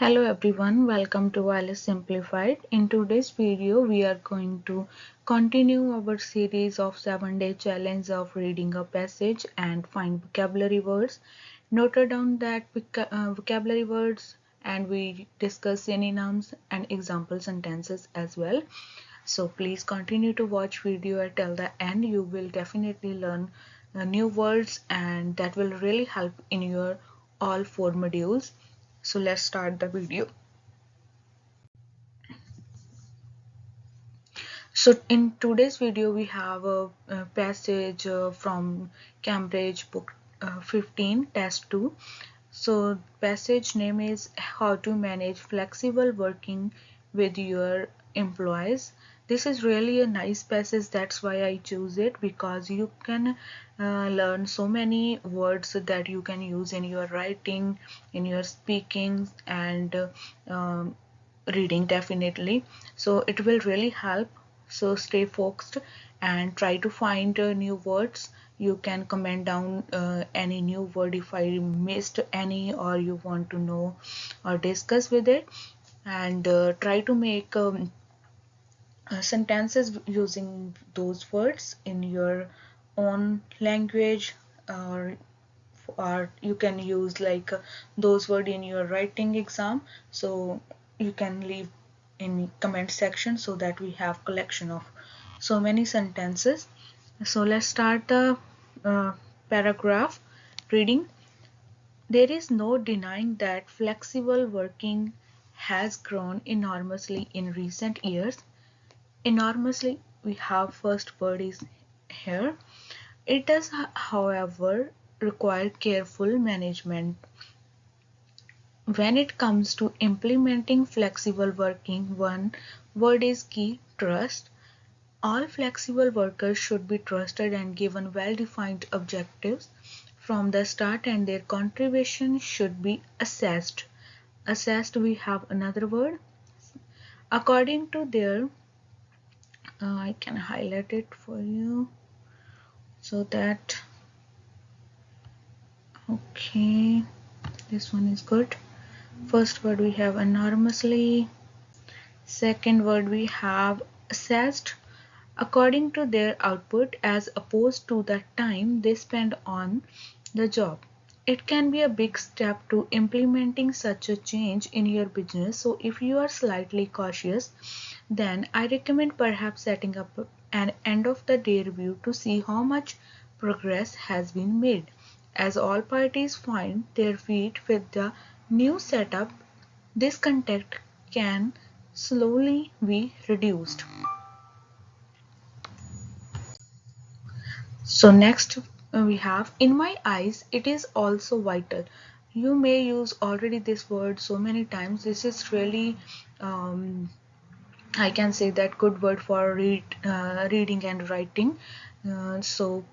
Hello everyone, welcome to Ielts Simplified. In today's video, we are going to continue our series of 7-day challenge of reading a passage and find vocabulary words. Note down that vocabulary words and we discuss synonyms and example sentences as well. So please continue to watch video till the end. You will definitely learn new words and that will really help in your all 4 modules. So let's start the video. So in today's video we have a passage from Cambridge book 15 test 2. So passage name is how to manage flexible working with your employees. This is really a nice passage, that's why I choose it, because you can learn so many words that you can use in your writing, in your speaking and reading definitely. So it will really help. So stay focused and try to find new words. You can comment down any new word if I missed any or you want to know or discuss with it, and try to make sentences using those words in your own language, or you can use like those words in your writing exam. So you can leave in comment section so that we have collection of so many sentences. So let's start the uh, paragraph reading. There is no denying that flexible working has grown enormously in recent years. Enormously, we have first word is here. It does, however, require careful management. When it comes to implementing flexible working, one word is key: trust. All flexible workers should be trusted and given well-defined objectives from the start, and their contribution should be assessed. Assessed, we have another word. According to their, I can highlight it for you so that, okay, this one is good. First word we have enormously. Second word we have assessed according to their output as opposed to the time they spend on the job. It can be a big step to implementing such a change in your business. So if you are slightly cautious, then I recommend perhaps setting up an end of the day review to see how much progress has been made. As all parties find their feet with the new setup, discontent can slowly be reduced. So next we have, in my eyes it is also vital. You may use already this word so many times. This is really I can say that good word for reading and writing. So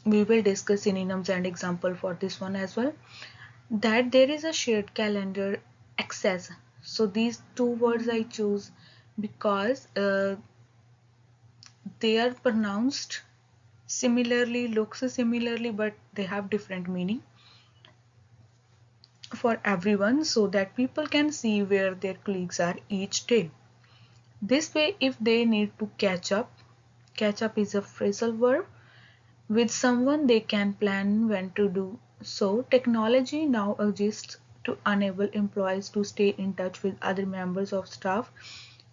we will discuss synonyms and example for this one as well. That there is a shared calendar access. So these two words I choose because they are pronounced similarly, looks similarly, but they have different meaning for everyone, so that people can see where their colleagues are each day. This way, if they need to catch up is a phrasal verb, with someone, they can plan when to do so. Technology now exists to enable employees to stay in touch with other members of staff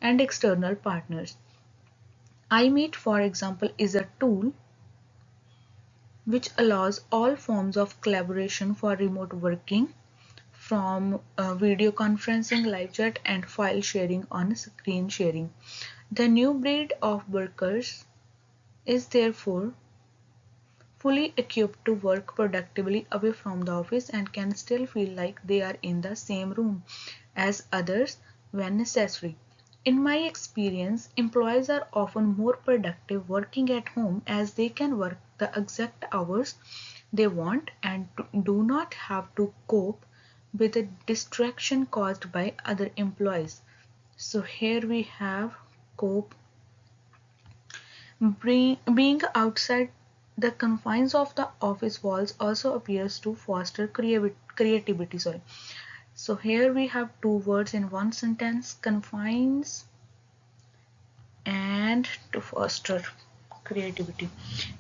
and external partners. iMeet, for example, is a tool which allows all forms of collaboration for remote working, from video conferencing, live chat, and file sharing on screen sharing. The new breed of workers is therefore fully equipped to work productively away from the office and can still feel like they are in the same room as others when necessary. In my experience, employees are often more productive working at home as they can work the exact hours they want and do not have to cope with the distraction caused by other employees. So here we have cope. Being outside the confines of the office walls also appears to foster creativity. So here we have two words in one sentence, confines and to foster creativity.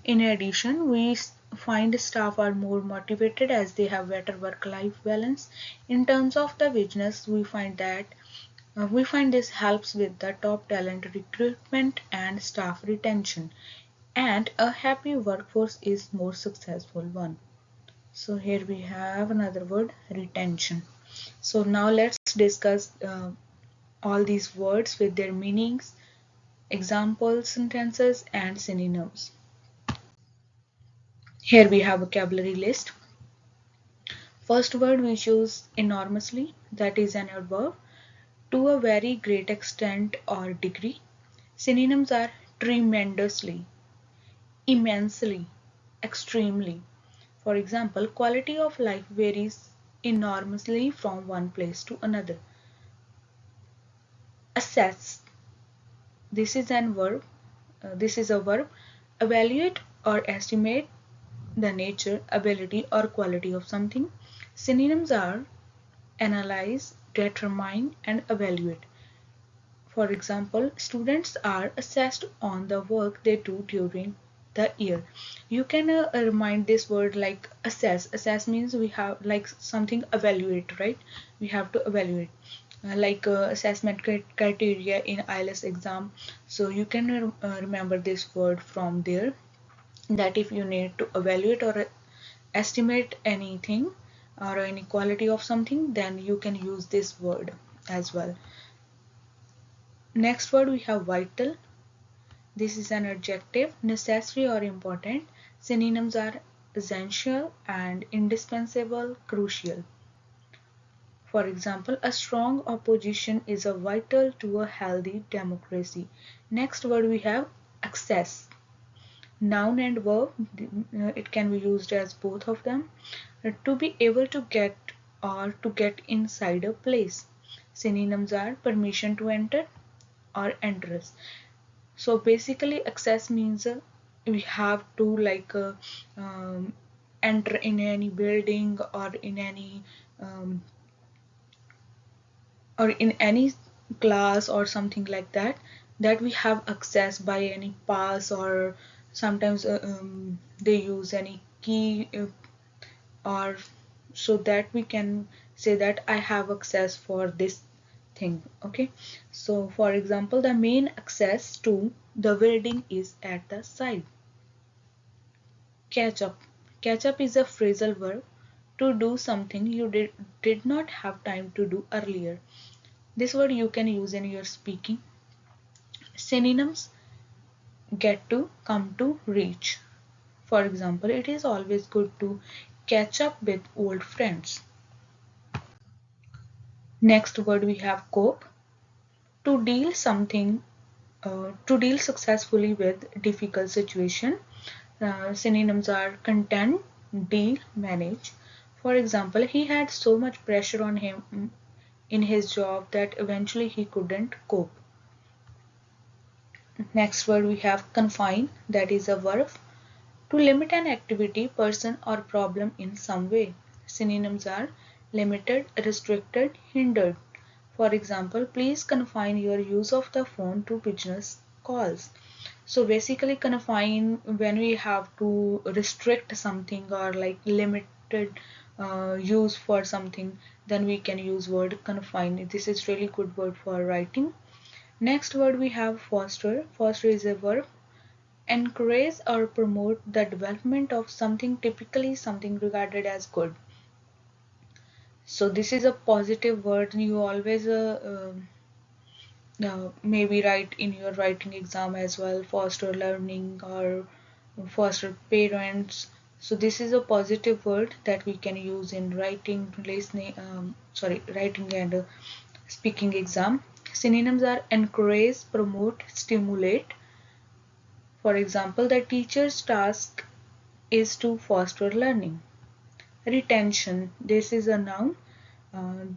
In addition, we find staff are more motivated as they have better work-life balance. In terms of the business, we find this helps with the top talent recruitment and staff retention, and a happy workforce is more successful one. So here we have another word, retention. So now let's discuss all these words with their meanings, example sentences and synonyms. Here we have vocabulary list. First word we choose enormously, that is an adverb, to a very great extent or degree. Synonyms are tremendously, immensely, extremely. For example, quality of life varies enormously from one place to another. Assess, this is an verb, this is a verb. Evaluate or estimate the nature, ability or quality of something. Synonyms are analyze, determine and evaluate. For example, students are assessed on the work they do during the year. You can remind this word like assess. Assess means we have like something evaluate, right? We have to evaluate. Like assessment criteria in Ielts exam. So you can remember this word from there, that if you need to evaluate or estimate anything or any quality of something, then you can use this word as well. Next word we have vital. This is an adjective, necessary or important. Synonyms are essential and indispensable, crucial. For example, a strong opposition is a vital to a healthy democracy. Next word we have access. Noun and verb, it can be used as both of them. To be able to get or to get inside a place. Synonyms are permission to enter or enters. So basically access means we have to like enter in any building um, or in any class or something like that, that we have access by any pass, or sometimes they use any key, or so that we can say that I have access for this thing. Okay, so for example, the main access to the building is at the side. Catch up. Catch up is a phrasal verb to do something you did not have time to do earlier. This word you can use in your speaking. Synonyms: get to, come to, reach. For example, it is always good to catch up with old friends. Next word we have cope. To deal something, to deal successfully with difficult situation. Synonyms are contend, deal, manage. For example, he had so much pressure on him in his job that eventually he couldn't cope. Next word we have confine, that is a verb. To limit an activity, person or problem in some way. Synonyms are limited, restricted, hindered. For example, please confine your use of the phone to business calls. So basically confine, when we have to restrict something or like limited use for something, then we can use word confine. This is really good word for writing. Next word we have foster. Foster is a verb. Encourage or promote the development of something, typically something regarded as good. So this is a positive word. You always maybe write in your writing exam as well, foster learning or foster parents. So this is a positive word that we can use in writing, listening, writing and speaking exam. Synonyms are encourage, promote, stimulate. For example, the teacher's task is to foster learning. Retention, this is a noun.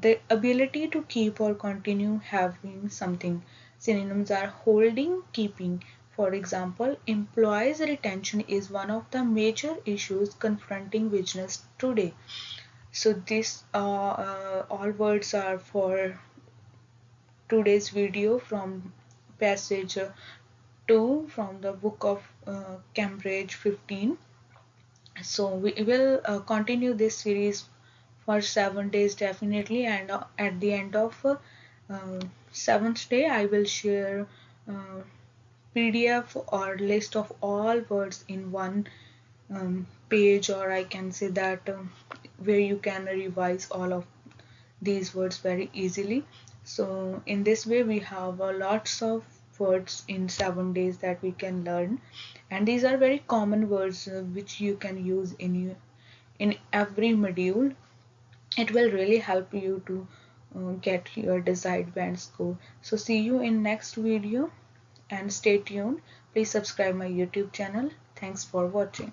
The ability to keep or continue having something. Synonyms are holding, keeping. For example, employees retention is one of the major issues confronting business today. So this all words are for today's video from passage 2 from the book of Cambridge 15. So we will continue this series for 7 days definitely, and at the end of seventh day I will share uh, PDF or list of all words in one page, or I can say that where you can revise all of these words very easily. So in this way we have lots of words in 7 days that we can learn, and these are very common words which you can use in every module. It will really help you to get your desired band score. So see you in next video and stay tuned. Please subscribe my YouTube channel. Thanks for watching.